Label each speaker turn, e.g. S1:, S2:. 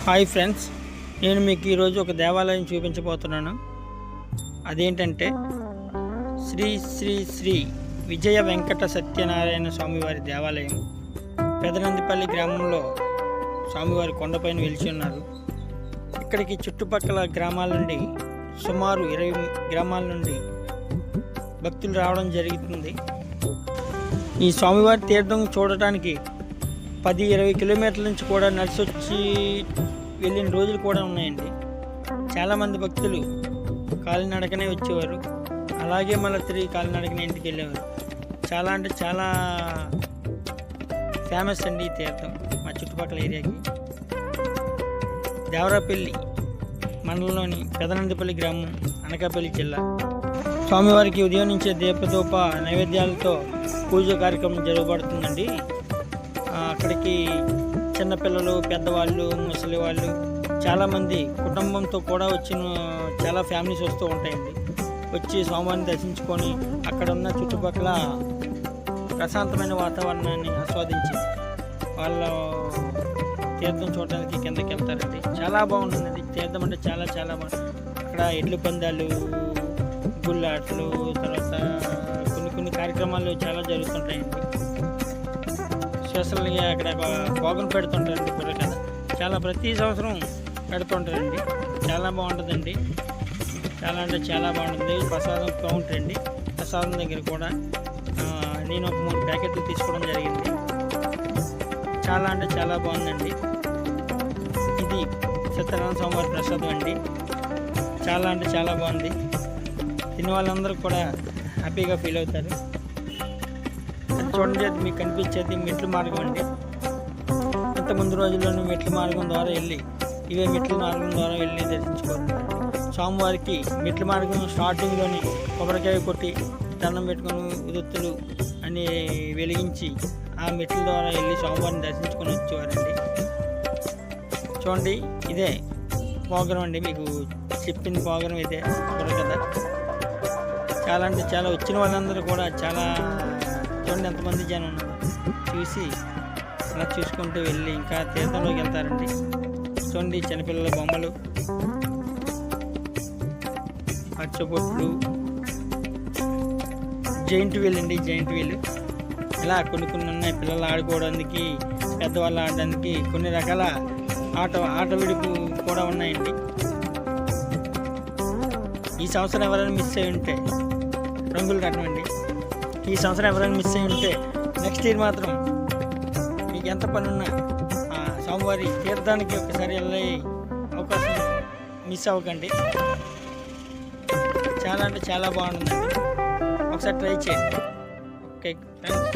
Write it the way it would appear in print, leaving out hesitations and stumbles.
S1: Hi friends, నేను మీకు ఈరోజు ఒక దేవాలయం చూపించబోతున్నాను. అదేంటంటే శ్రీ శ్రీ శ్రీ విజయ వెంకట సత్యనారాయణ స్వామివారి దేవాలయం. పెదనందిపల్లి గ్రామంలో స్వామివారి కొండపైన వెలిచి ఉన్నారు. ఇక్కడికి చుట్టుపక్కల గ్రామాల నుండి సుమారు 20 గ్రామాల నుండి భక్తులు రావడం జరుగుతుంది. ఈ స్వామివారి తీర్థం చూడటానికి 10-20 కిలోమీటర్ల నుంచి కూడా నడిచి వచ్చి వెళ్ళిన రోజులు కూడా ఉన్నాయండి. చాలామంది భక్తులు కాలినడకనే వచ్చేవారు, అలాగే మళ్ళీ తిరిగి కాలినడకనే ఇంటికి వెళ్ళేవారు. చాలా అంటే చాలా ఫేమస్ అండి ఈ తీర్థం మా చుట్టుపక్కల ఏరియాకి. దేవరాపల్లి మండలంలోని పెదనందిపల్లి గ్రామం, అనకాపల్లి జిల్లా. స్వామివారికి ఉదయం నుంచే దీపదూప నైవేద్యాలతో పూజ కార్యక్రమం జరగబడుతుందండి. అక్కడికి చిన్నపిల్లలు, పెద్దవాళ్ళు, ముసలి వాళ్ళు, చాలామంది కుటుంబంతో కూడా వచ్చిన చాలా ఫ్యామిలీస్ వస్తూ ఉంటాయండి. వచ్చి స్వామివారిని దర్శించుకొని అక్కడ ఉన్న చుట్టుపక్కల ప్రశాంతమైన వాతావరణాన్ని ఆస్వాదించి వాళ్ళ తీర్థం చూడడానికి కిందకి వెళ్తారండి. చాలా బాగుంటుందండి తీర్థం అంటే చాలా చాలా బాగుంటుంది. అక్కడ ఎడ్ల పందాలు, గుళ్ళాటలు, తర్వాత కొన్ని కార్యక్రమాలు చాలా జరుగుతుంటాయండి. స్పెషల్గా అక్కడ భోగం పెడుతుంటారండి బుర్రకథ. చాలా ప్రతి సంవత్సరం పెడుతుంటారండి. చాలా బాగుంటుందండి. చాలా అంటే చాలా బాగుంటుంది. ప్రసాదం కౌంటర్ అండి. ప్రసాదం దగ్గర కూడా నేను ఒక 3 ప్యాకెట్లు తీసుకోవడం జరిగింది. చాలా అంటే చాలా బాగుందండి. ఇది సత్యనారాయణ స్వామివారి ప్రసాదం అండి. చాలా అంటే చాలా బాగుంది. తిన్న వాళ్ళందరూ కూడా హ్యాపీగా ఫీల్ అవుతారు. అది చూడండి, అది మీకు కనిపించేది మెట్ల మార్గం అండి. ఇంత ముందు రోజుల్లోనూ మెట్ల మార్గం ద్వారా వెళ్ళి ఇవే మెట్ల మార్గం ద్వారా వెళ్ళి దర్శించుకోవాలి. స్వామివారికి మెట్ల మార్గం స్టార్టింగ్లోని కొబ్బరికాయ కొట్టి దండం పెట్టుకొని ఉదొత్తులు అని వెలిగించి ఆ మెట్ల ద్వారా వెళ్ళి స్వామివారిని దర్శించుకొని వచ్చేవారండి. చూడండి, ఇదే ప్రోగ్రాం అండి. మీకు చెప్పింది ప్రోగ్రాం ఇదే కదా. చాలా అంటే చాలా వచ్చిన వాళ్ళందరూ కూడా చాలా చూడండి ఎంతమంది జనం ఉన్నారు. చూసి అలా చూసుకుంటూ వెళ్ళి ఇంకా తీర్థంలోకి వెళ్తారండి. చూడండి, చిన్నపిల్లల బొమ్మలు, పచ్చబొట్లు, జైంట్ వీల్ అండి. జైంట్ వీల్ ఇలా కొన్ని ఉన్నాయి. పిల్లలు ఆడుకోవడానికి, పెద్దవాళ్ళు ఆడడానికి కొన్ని రకాల ఆట విడుపు కూడా ఉన్నాయండి. ఈ సంవత్సరం ఎవరైనా మిస్ అయి ఉంటే రంగులు కట్టమండి. ఈ సంవత్సరం ఎవరైనా మిస్ అయి ఉంటే నెక్స్ట్ ఇయర్ మాత్రం మీకు ఎంత పని ఉన్నా స్వామివారి తీర్థానికి ఒకసారి వెళ్ళే అవకాశం మిస్ అవ్వకండి. చాలా అంటే చాలా బాగుంటుందండి. ఒకసారి ట్రై చేయండి. Okay friends.